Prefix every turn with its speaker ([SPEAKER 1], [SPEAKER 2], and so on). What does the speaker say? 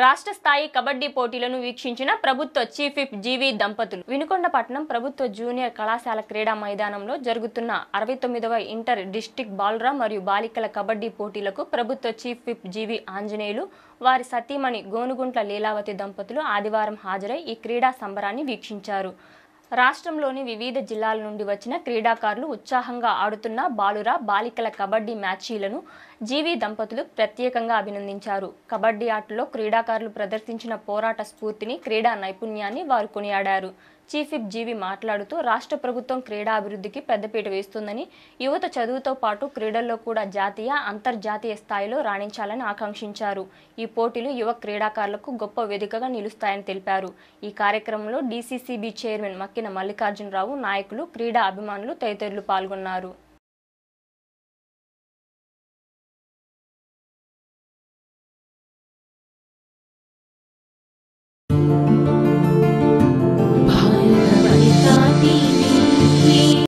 [SPEAKER 1] రాష్ట్ర స్థాయి కబడ్డీ పోటీలను వీక్షించిన ప్రభుత్వ చీఫ్ విప్ జీవి దంపతులు వినుకొండపట్నం ప్రభుత్వ జూనియర్ కళాశాల క్రీడా మైదానంలో జరుగుతున్న 69వ ఇంటర్ డిస్ట్రిక్ట్ బాలుర మరియు బాలికల కబడ్డీ పోటీలకు ప్రభుత్వ చీఫ్ విప్ జీవి ఆంజనేయులు వారి సతీమణి గోనుగుంట్ల లీలావతి దంపతులు ఆదివారం హాజరై ఈ క్రీడా సంబరాన్ని వీక్షించారు. రాష్ట్రంలోని వివిధ జిల్లాల నుండి వచ్చిన క్రీడాకారులు ఉత్సాహంగా ఆడుతున్న బాలుర బాలికల కబడ్డీ మ్యాచీలను జీవి దంపతులు ప్రత్యేకంగా అభినందించారు. కబడ్డీ ఆటలో క్రీడాకారులు ప్రదర్శించిన పోరాట స్ఫూర్తిని, క్రీడా నైపుణ్యాన్ని వారు కొనియాడారు. చీఫ్ విప్ జీవి మాట్లాడుతూ రాష్ట్ర ప్రభుత్వం క్రీడా అభివృద్ధికి పెద్దపీట వేస్తుందని, యువత చదువుతో పాటు క్రీడల్లో కూడా జాతీయ, అంతర్జాతీయ స్థాయిలో రాణించాలని ఆకాంక్షించారు. ఈ పోటీలు యువ క్రీడాకారులకు గొప్ప వేదికగా నిలుస్తాయని తెలిపారు. ఈ కార్యక్రమంలో డీసీసీబీ చైర్మన్ మక్కిన మల్లికార్జునరావు, నాయకులు, క్రీడా అభిమానులు తదితరులు పాల్గొన్నారు.